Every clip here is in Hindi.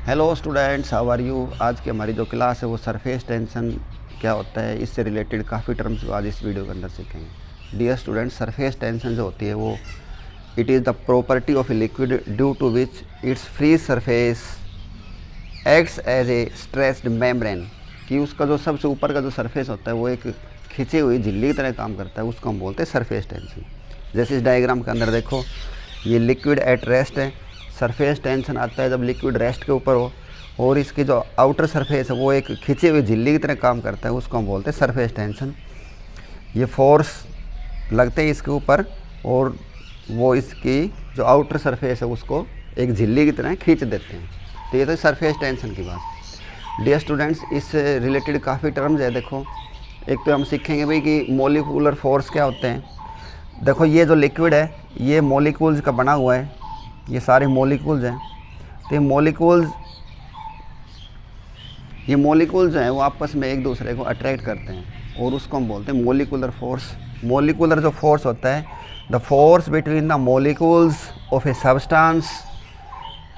Hello students, how are you. आज की हमारी जो क्लास है वो सरफेस टेंशन क्या होता है, इससे रिलेटेड काफ़ी टर्म्स आज इस वीडियो के अंदर सीखेंगे। डियर स्टूडेंट्स, सरफेस टेंशन जो होती है वो it is the property of a liquid due to which its free surface acts as a stressed membrane, कि उसका जो सबसे ऊपर का जो सरफेस होता है वो एक खिंची हुई झिल्ली की तरह काम करता है, उसको हम बोलते हैं सरफेस टेंशन। जैसे इस डायग्राम के अंदर देखो, ये लिक्विड एट रेस्ट है। सरफेस टेंशन आता है जब लिक्विड रेस्ट के ऊपर हो और इसकी जो आउटर सरफेस है वो एक खिंची हुई झिल्ली की तरह काम करता है, उसको हम बोलते हैं सरफेस टेंशन। ये फोर्स लगते हैं इसके ऊपर और वो इसकी जो आउटर सरफेस है उसको एक झिल्ली की तरह खींच देते हैं। तो ये तो सरफेस टेंशन की बात। डियर स्टूडेंट्स, इससे रिलेटेड काफ़ी टर्म्स है। देखो, एक तो हम सीखेंगे भाई कि मॉलिक्यूलर फोर्स क्या होते हैं। देखो, ये जो लिक्विड है ये मॉलिक्यूल्स का बना हुआ है, ये सारे मॉलिक्यूल्स हैं। तो ये मॉलिक्यूल्स जो हैं वो आपस में एक दूसरे को अट्रैक्ट करते हैं और उसको हम बोलते हैं मॉलिक्यूलर फोर्स। मॉलिक्यूलर जो फोर्स होता है, the force between the molecules of a substance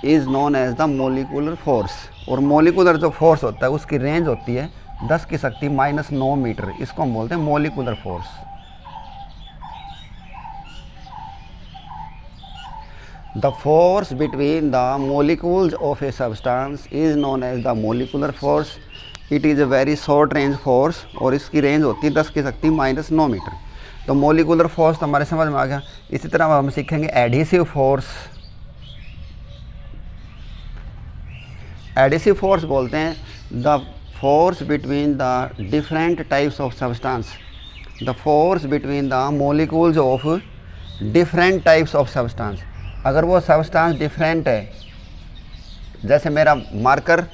is known as the molecular force. और मॉलिक्यूलर जो फोर्स होता है उसकी रेंज होती है 10⁻⁹ मीटर, इसको हम बोलते हैं molecular force. The force between the molecules of a substance is known as the molecular force. It is a very short range force और इसकी रेंज होती है 10⁻⁹ मीटर। तो मोलिकुलर फोर्स तो हमारे समझ में आ गया। इसी तरह हम सीखेंगे एडहेसिव फोर्स। एडहेसिव फोर्स बोलते हैं the force between the different types of substance. The force between the molecules of different types of substance. अगर वो सब्सटेंस डिफरेंट है, जैसे मेरा मार्कर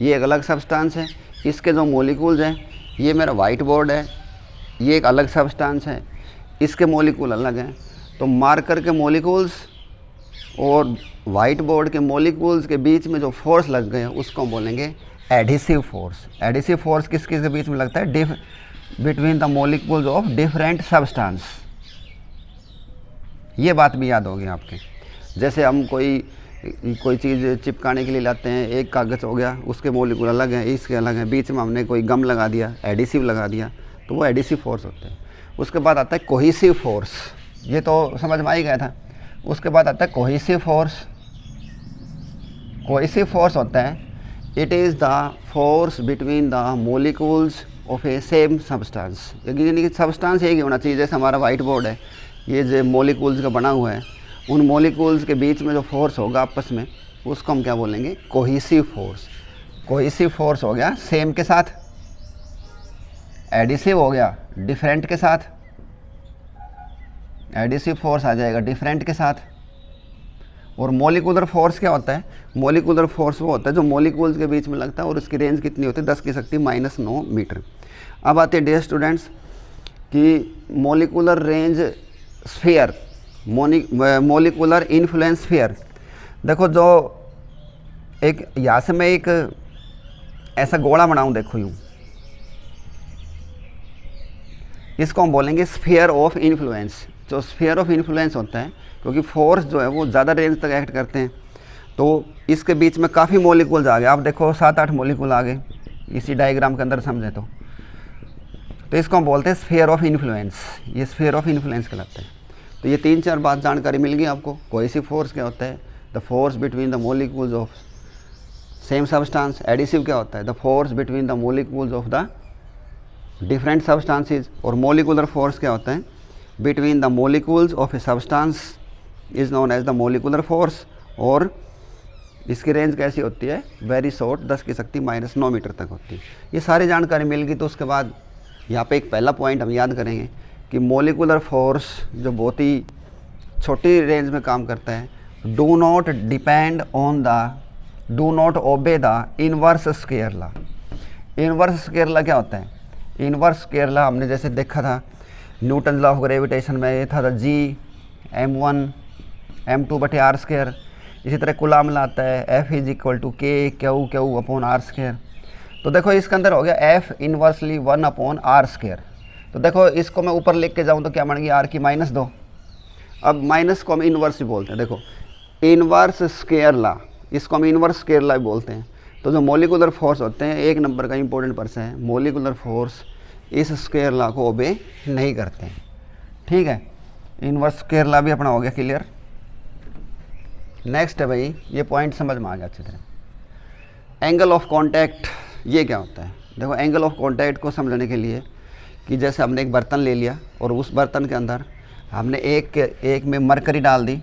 ये एक अलग सब्सटेंस है, इसके जो मॉलिक्यूल्स हैं, ये मेरा वाइट बोर्ड है, ये एक अलग सब्सटेंस है, इसके मॉलिक्यूल अलग हैं। तो मार्कर के मॉलिक्यूल्स और वाइट बोर्ड के मॉलिक्यूल्स के बीच में जो फोर्स लग गए उसको हम बोलेंगे एडहेसिव फोर्स। एडहेसिव फोर्स किस किस के बीच में लगता है? Between the molecules of different substance. ये बात भी याद होगी आपके। जैसे हम कोई चीज़ चिपकाने के लिए लाते हैं, एक कागज़ हो गया, उसके मॉलिक्यूल अलग हैं, इसके अलग हैं, बीच में हमने कोई गम लगा दिया, एडिसिव लगा दिया, तो वो एडिसिव फोर्स होते हैं। उसके बाद आता है कोहेसिव फोर्स, ये तो समझ में आ ही गया था। उसके बाद आता है कोहेसिव फोर्स। कोहेसिव फोर्स होता है it is the force between the molecules of A same substance. यानी कि सब्सटेंस एक ही होना चाहिए। जैसे हमारा वाइट बोर्ड है, ये जो मॉलिक्यूल्स का बना हुआ है, उन मॉलिक्यूल्स के बीच में जो फोर्स होगा आपस में, उसको हम क्या बोलेंगे? Cohesive force. कोहेसिव फोर्स हो गया सेम के साथ, एडिसिव हो गया डिफरेंट के साथ, एडिसिव फोर्स आ जाएगा डिफरेंट के साथ। और मॉलिक्यूलर फोर्स क्या होता है? मॉलिक्यूलर फोर्स वो होता है जो मॉलिक्यूल्स के बीच में लगता है और उसकी रेंज कितनी होती है? 10⁻⁹ मीटर। अब आते हैं डियर स्टूडेंट्स कि molecular range sphere, molecular influence sphere. देखो, जो एक यहाँ से मैं एक ऐसा गोला बनाऊँ, देखो यूँ, इसको हम बोलेंगे स्फीयर ऑफ इन्फ्लुएंस। जो स्फीयर ऑफ इन्फ्लुएंस होता है, क्योंकि फोर्स जो है वो ज़्यादा रेंज तक एक्ट करते हैं, तो इसके बीच में काफ़ी मॉलिक्यूल्स आ गए। आप देखो 7-8 मॉलिक्यूल आ गए इसी डायग्राम के अंदर, समझे तो इसको हम बोलते हैं स्फीयर ऑफ इन्फ्लुएंस। ये स्फीयर ऑफ इन्फ्लुएंस कहलाता है। तो ये 3-4 बात जानकारी मिल गई आपको। कोहेसिव फोर्स क्या होता है? The force between the molecules of same substance. Adhesive क्या होता है? The force between the molecules of the different substances. और मॉलिक्यूलर फोर्स क्या होता है? Between the molecules of a substance is known as the molecular force. और इसकी रेंज कैसी होती है? वेरी शॉर्ट, 10⁻⁹ मीटर तक होती है। ये सारी जानकारी मिल गई। तो उसके बाद यहाँ पे एक पहला पॉइंट हम याद करेंगे कि मॉलिक्यूलर फोर्स जो बहुत ही छोटी रेंज में काम करता है, do not obey the inverse square law. Inverse square law क्या होता है? इनवर्स स्क्वायर लॉ हमने जैसे देखा था न्यूटन लॉ ऑफ ग्रेविटेशन में, ये था G m1m2/r²। इसी तरह कूलॉम लॉ आता है F = K/Q/r²। तो देखो इसके अंदर हो गया F इनवर्सली 1/r²। तो देखो इसको मैं ऊपर लिख के जाऊँ तो क्या बन गई? r⁻²। अब माइनस को हम इन्वर्स ही बोलते हैं। देखो, इन्वर्स स्क्वायर लॉ, इसको हम इन्वर्स स्केयर लॉ बोलते हैं। तो जो मोलिकुलर फोर्स होते हैं, 1 नंबर का इंपॉर्टेंट पर्सन है, मोलिकुलर फोर्स इस स्केयर लॉ को ओबे नहीं करते हैं। ठीक है, इन्वर्स स्केयर लॉ भी अपना हो गया क्लियर। नेक्स्ट है भाई, ये पॉइंट समझ में आ गया अच्छी तरह। एंगल ऑफ कांटेक्ट ये क्या होता है? देखो, एंगल ऑफ कांटेक्ट को समझने के लिए कि जैसे हमने एक बर्तन ले लिया और उस बर्तन के अंदर हमने एक में मरकरी डाल दी।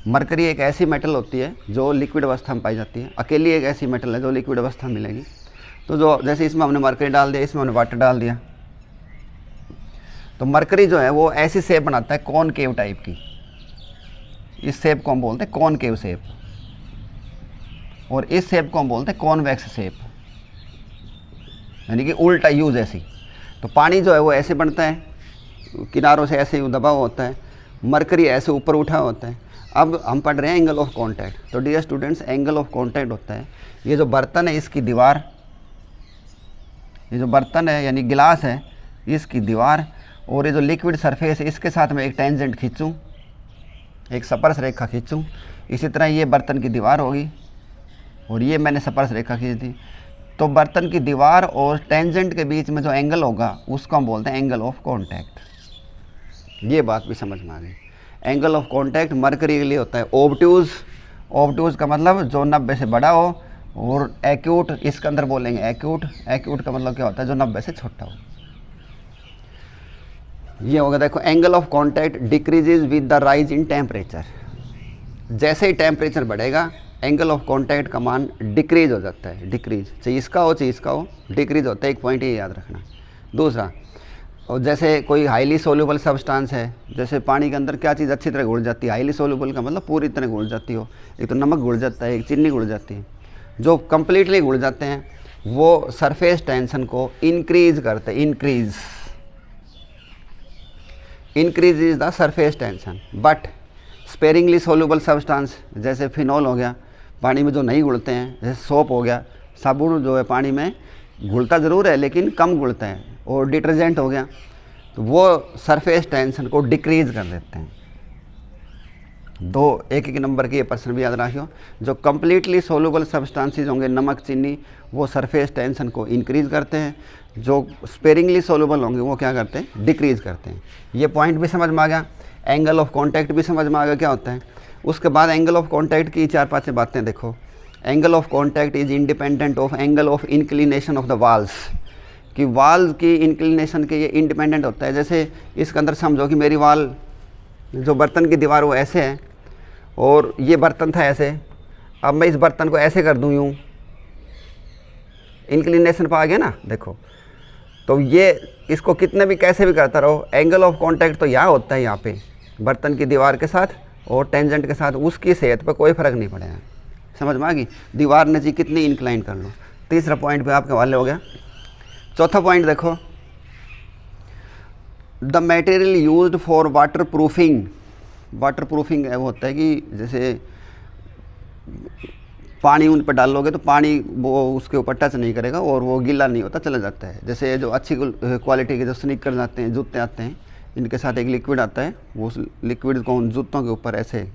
मरकरी एक ऐसी मेटल होती है जो लिक्विड अवस्था में पाई जाती है, अकेली एक ऐसी मेटल है जो लिक्विड अवस्था में मिलेगी। तो जो जैसे इसमें हमने मरकरी डाल दिया, इसमें हमने वाटर डाल दिया, तो मरकरी जो है वो ऐसी शेप बनाता है कॉनकेव टाइप की। इस शेप को हम बोलते हैं कॉनकेव शेप, और इस शेप को हम बोलते हैं कॉन्वेक्स शेप, यानी कि उल्टा यू जैसी। तो पानी जो है वो ऐसे बनता है, किनारों से ऐसे ही दबा हुआ होता है, मरकरी ऐसे ऊपर उठा होता है। अब हम पढ़ रहे हैं एंगल ऑफ कांटेक्ट। तो dear students, angle of contact होता है, ये जो बर्तन है इसकी दीवार, ये जो बर्तन है यानी गिलास है इसकी दीवार, और ये जो लिक्विड सरफेस है इसके साथ में एक टेंजेंट खींचूँ, एक स्पर्श रेखा खींचूँ। इसी तरह ये बर्तन की दीवार होगी और ये मैंने स्पर्श रेखा खींच दी। तो बर्तन की दीवार और टेंजेंट के बीच में जो एंगल होगा उसको हम बोलते हैं एंगल ऑफ कांटेक्ट। ये बात भी समझ में आ गई। एंगल ऑफ कांटेक्ट मरकरी के लिए होता है ओब्ट्यूज। ओब्ट्यूज का मतलब जो 90 से बड़ा हो, और एक्यूट इसके अंदर बोलेंगे एक्यूट। एक्यूट का मतलब क्या होता है? जो 90 से छोटा हो। ये होगा, देखो, angle of contact decreases with the rise in temperature. जैसे ही टेम्परेचर बढ़ेगा एंगल ऑफ कांटेक्ट का मान डिक्रीज हो जाता है। डिक्रीज चाहे इसका हो चाहे इसका हो, डिक्रीज होता है। एक पॉइंट ये याद रखना। दूसरा, और जैसे कोई हाईली सोल्यूबल सब्सटेंस है, जैसे पानी के अंदर क्या चीज़ अच्छी तरह घुल जाती है? हाईली सोल्यूबल का मतलब पूरी तरह घुल जाती हो। एक तो नमक घुल जाता है, एक चीनी घुल जाती है। जो कम्प्लीटली घुल जाते हैं वो सरफेस टेंशन को इंक्रीज करते हैं। Increase is the surface tension. But sparingly soluble substance जैसे फिनॉल हो गया, पानी में जो नहीं घुलते हैं, जैसे सोप हो गया, साबुन जो है पानी में घुलता ज़रूर है लेकिन कम घुलता है, और डिटर्जेंट हो गया, तो वो सरफेस टेंशन को डिक्रीज कर देते हैं। एक नंबर के ये प्रश्न भी याद रखियो। जो कम्प्लीटली सोल्यूबल सब्सटेंसेस होंगे, नमक, चीनी, वो सरफेस टेंशन को इंक्रीज करते हैं। जो स्पेरिंगली सोल्यूबल होंगे वो क्या करते हैं? डिक्रीज करते हैं। ये पॉइंट भी समझ में आ गया। एंगल ऑफ कांटेक्ट भी समझ में आ गया क्या होता है। उसके बाद एंगल ऑफ कांटेक्ट की 4-5 बातें देखो। Angle of contact is independent of angle of inclination of the walls. कि वाल की इंक्लिनेशन के ये इंडिपेंडेंट होता है। जैसे इसके अंदर समझो कि मेरी वाल, जो बर्तन की दीवार वो ऐसे है, और ये बर्तन था ऐसे, अब मैं इस बर्तन को ऐसे कर दूँ यूँ, इंक्लिनेशन पर आ गया ना, देखो। तो ये इसको कितने भी कैसे भी करता रहो, एंगल ऑफ कांटेक्ट तो यहाँ होता है, यहाँ पे बर्तन की दीवार के साथ और टेंजेंट के साथ, उसकी सेहत पर कोई फ़र्क नहीं पड़ेगा। समझ में आ गई? दीवार ने जी कितनी इंक्लाइन कर लो। तीसरा पॉइंट पे आपके हवाले हो गया। चौथा पॉइंट देखो, the material used for water proofing. Water proofing वो होता है कि जैसे पानी उन पर डालोगे तो पानी वो उसके ऊपर टच नहीं करेगा और वो गीला नहीं होता, चला जाता है। जैसे जो अच्छी क्वालिटी के जो स्नीकर आते हैं, जूते आते हैं, इनके साथ एक लिक्विड आता है, वो उस लिक्विड को उन जूतों के ऊपर ऐसे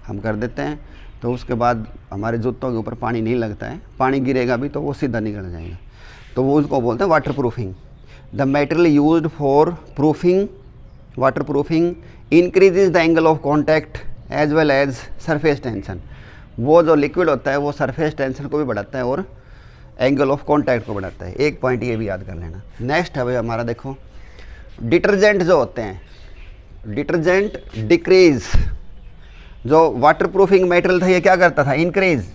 हम कर देते हैं, तो उसके बाद हमारे जूतों के ऊपर पानी नहीं लगता है। पानी गिरेगा भी तो वो सीधा निकल जाएगा, तो वो उसको बोलते हैं waterproofing. The material used for proofing, waterproofing increases the angle of contact as well as surface tension. वो जो लिक्विड होता है वो सरफेस टेंशन को भी बढ़ाता है और एंगल ऑफ कॉन्टैक्ट को बढ़ाता है। एक पॉइंट ये भी याद कर लेना। नेक्स्ट है भाई हमारा, देखो, डिटर्जेंट जो होते हैं, डिटर्जेंट डिक्रीज। जो वाटर प्रूफिंग मटेरियल था ये क्या करता था? इंक्रीज।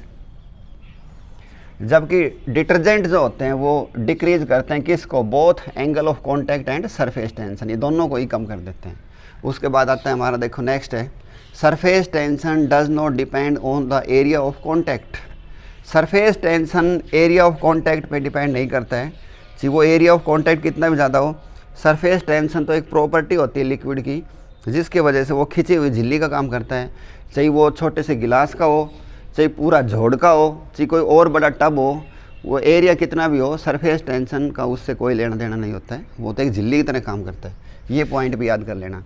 जबकि डिटर्जेंट जो होते हैं वो डिक्रीज करते हैं किसको? Both angle of contact and surface tension, ये दोनों को ही कम कर देते हैं। उसके बाद आता है हमारा, देखो नेक्स्ट है, surface tension does not depend on the area of contact. Surface tension area of contact पे डिपेंड नहीं करता है, चाहे वो एरिया ऑफ कॉन्टैक्ट कितना भी ज़्यादा हो। सरफेस टेंशन तो एक प्रॉपर्टी होती है लिक्विड की, जिसके वजह से वो खिंची हुई झिल्ली का काम करता है। चाहे वो छोटे से गिलास का हो, चाहे पूरा झोड़ का हो, चाहे कोई और बड़ा टब हो, वो एरिया कितना भी हो, सरफेस टेंशन का उससे कोई लेना देना नहीं होता है। वो तो एक झिल्ली की तरह काम करता है। ये पॉइंट भी याद कर लेना।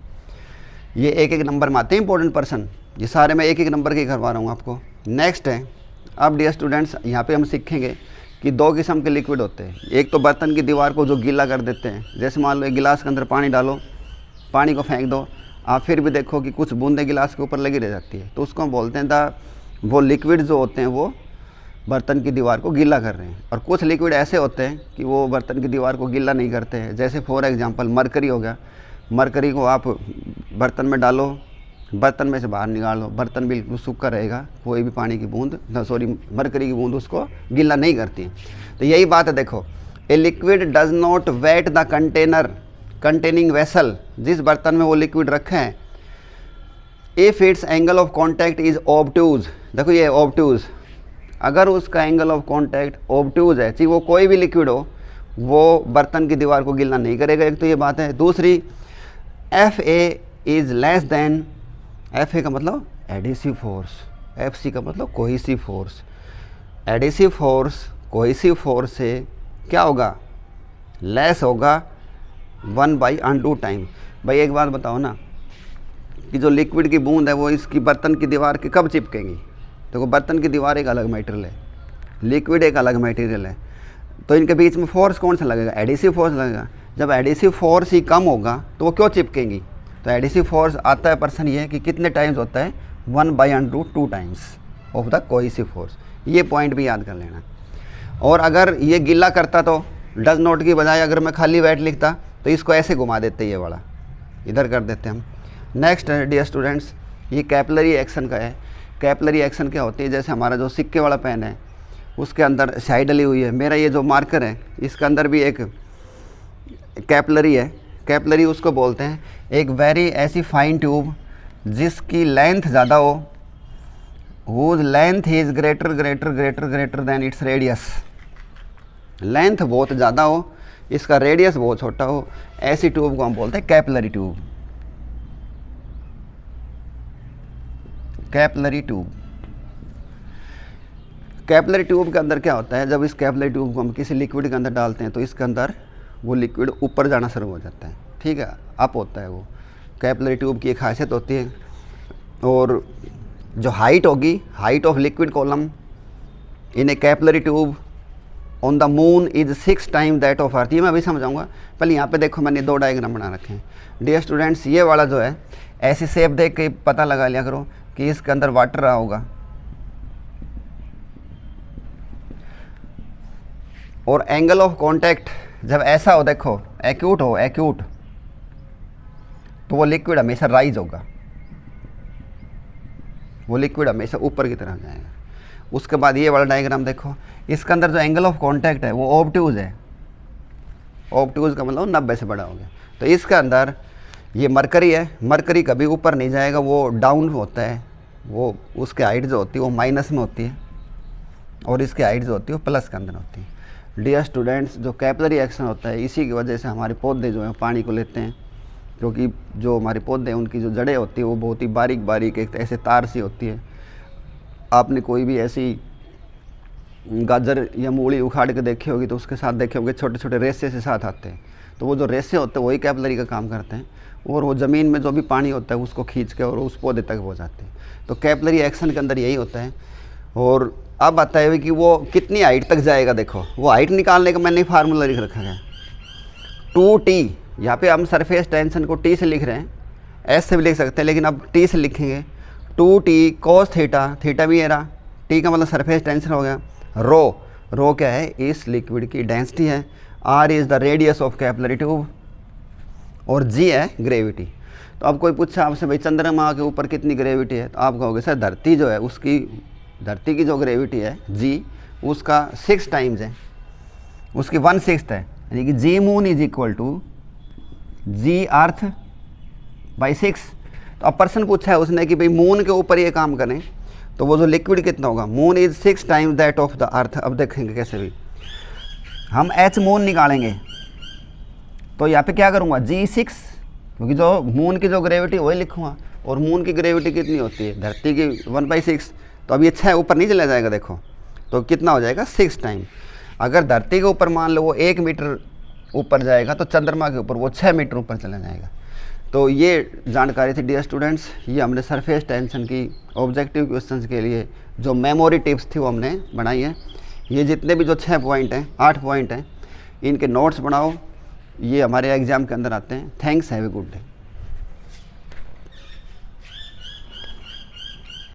ये एक नंबर में आते हैं इंपॉर्टेंट पर्सन। ये सारे मैं एक एक नंबर के करवा रहा हूँ आपको। नेक्स्ट है, अब डियर स्टूडेंट्स यहाँ पे हम सीखेंगे कि दो किस्म के लिक्विड होते हैं। एक तो बर्तन की दीवार को जो गीला कर देते हैं, जैसे मान लो एक गिलास के अंदर पानी डालो, पानी को फेंक दो, आप फिर भी देखो कि कुछ बूंदें गिलास के ऊपर लगी रह जाती है, तो उसको हम बोलते हैं वो लिक्विड जो होते हैं वो बर्तन की दीवार को गीला कर रहे हैं। और कुछ लिक्विड ऐसे होते हैं कि वो बर्तन की दीवार को गीला नहीं करते हैं, जैसे फॉर एग्जांपल मरकरी हो गया। मरकरी को आप बर्तन में डालो, बर्तन में से बाहर निकालो, बर्तन बिल्कुल सूखा रहेगा, कोई भी पानी की बूंद मरकरी की बूंद उसको गीला नहीं करती। तो यही बात है, देखो, a liquid does not wet the container containing vessel, जिस बर्तन में वो लिक्विड रखे हैं, if its angle of contact is obtuse, देखो ये ऑब्ट्यूज, अगर उसका एंगल ऑफ कॉन्टैक्ट ऑब्ट्यूज है, चाहे वो कोई भी लिक्विड हो, वो बर्तन की दीवार को गीला नहीं करेगा। एक तो ये बात है। दूसरी, F A is less than, F A का मतलब एडिसिव फोर्स, एफ सी का मतलब cohesive force. Adhesive force cohesive force से क्या होगा, लेस होगा 1/√2 टाइम। भाई एक बात बताओ ना, कि जो लिक्विड की बूंद है वो इसकी बर्तन की दीवार के कब चिपकेंगी? देखो, बर्तन की दीवार एक अलग मटेरियल है, लिक्विड एक अलग मटेरियल है, तो इनके बीच में फोर्स कौन सा लगेगा? एडिसिव फोर्स लगेगा। जब एडिसिव फोर्स ही कम होगा तो वो क्यों चिपकेंगी? तो एडिसिव फोर्स आता है पर्सन ये कि कितने टाइम्स होता है, 1/√2 times of the cohesive force. ये पॉइंट भी याद कर लेना। और अगर ये गीला करता तो डज नॉट की बजाय अगर मैं खाली वेट लिखता तो इसको ऐसे घुमा देते, ये वाला इधर कर देते हम। नेक्स्ट है डियर स्टूडेंट्स, ये कैपिलरी एक्शन का है। कैपिलरी एक्शन क्या होती है, जैसे हमारा जो सिक्के वाला पेन है उसके अंदर स्याही डली हुई है, मेरा ये जो मार्कर है इसके अंदर भी एक कैपिलरी है। कैपिलरी उसको बोलते हैं एक वेरी ऐसी फाइन ट्यूब जिसकी लेंथ ज़्यादा हो, whose length is greater than its radius. Length बहुत ज़्यादा हो, इसका रेडियस बहुत छोटा हो, ऐसी ट्यूब को हम बोलते हैं capillary tube. Capillary tube, capillary tube के अंदर क्या होता है, जब इस कैपिलरी ट्यूब को हम किसी लिक्विड के अंदर डालते हैं तो इसके अंदर वो लिक्विड ऊपर जाना शुरू हो जाता है, ठीक है, अप होता है वो। कैपिलरी ट्यूब की एक खासियत होती है। और जो हाइट होगी, height of liquid column in A capillary tube on the moon is 6 time that of earth. ये मैं अभी समझाऊंगा, पहले यहाँ पे देखो मैंने 2 डायग्राम बना रखे हैं। डियर स्टूडेंट्स, ये वाला जो है ऐसी शेप देख के पता लगा लिया करो कि इसके अंदर वाटर रहा होगा, और एंगल ऑफ कांटेक्ट जब ऐसा हो, देखो एक्यूट हो, एक्यूट, तो वो लिक्विड हमेशा राइज होगा, वो लिक्विड हमेशा ऊपर की तरफ जाएगा। उसके बाद ये वाला डायग्राम देखो, इसके अंदर जो एंगल ऑफ कांटेक्ट है वो ऑब्ट्यूज है। ऑब्ट्यूज का मतलब 90 से बड़ा हो गया। तो इसके अंदर ये मरकरी है, मरकरी कभी ऊपर नहीं जाएगा, वो डाउन होता है, वो उसकी हाइट जो होती है वो माइनस में होती है, और इसकी हाइट जो होती है वो प्लस के अंदर होती है। डियर स्टूडेंट्स, जो कैपिलरी एक्शन होता है इसी की वजह से हमारे पौधे जो हैं पानी को लेते हैं, क्योंकि जो हमारे पौधे हैं उनकी जो जड़ें होती है वो बहुत ही बारीक बारीक एक ऐसे तार सी होती है। आपने कोई भी ऐसी गाजर या मूली उखाड़ के देखी होगी तो उसके साथ देखे होंगे छोटे छोटे रेसे से साथ आते हैं, तो वो जो रेसे होते हैं वही कैपिलरी का काम करते हैं, और वो ज़मीन में जो भी पानी होता है उसको खींच के और उस पौधे तक पहुँच जाते हैं। तो कैपिलरी एक्शन के अंदर यही होता है। और अब आता है कि वो कितनी हाइट तक जाएगा। देखो, वो हाइट निकालने का मैंने फार्मूला लिख रखा है 2T। यहाँ पे हम सरफेस टेंशन को T से लिख रहे हैं, S से भी लिख सकते हैं, लेकिन अब T से लिखेंगे। 2T cos थीटा, थीटा भी है रहा, T का मतलब सरफेस टेंशन हो गया। रो, रो क्या है, इस लिक्विड की डेंसिटी है। R is the radius of capillary tube, और G है ग्रेविटी। तो अब कोई पूछा आपसे भाई चंद्रमा के ऊपर कितनी ग्रेविटी है, तो आप कहोगे सर धरती जो है उसकी, धरती की जो ग्रेविटी है G, उसका 6 टाइम्स है, उसकी 1/6 है, यानी कि G moon is equal to G earth by 6। तो अब पर्सन पूछा है उसने कि भाई मून के ऊपर ये काम करें तो वो जो लिक्विड कितना होगा, moon is 6 times that of the earth. अब देखेंगे कैसे भी हम H मून निकालेंगे, तो यहाँ पे क्या करूँगा G6, क्योंकि जो मून की जो ग्रेविटी वही लिखूँगा, और मून की ग्रेविटी कितनी होती है, धरती की 1/6। तो अब ये 6 ऊपर नहीं चला जाएगा, देखो तो कितना हो जाएगा 6 टाइम। अगर धरती के ऊपर मान लो वो 1 मीटर ऊपर जाएगा तो चंद्रमा के ऊपर वो 6 मीटर ऊपर चला जाएगा। तो ये जानकारी थी डियर स्टूडेंट्स, ये हमने सरफेस टेंशन की ऑब्जेक्टिव क्वेश्चंस के लिए जो मेमोरी टिप्स थी वो हमने बनाई है। ये जितने भी जो 6 पॉइंट हैं, 8 पॉइंट हैं, इनके नोट्स बनाओ, ये हमारे एग्ज़ाम के अंदर आते हैं। Thanks, have a good day.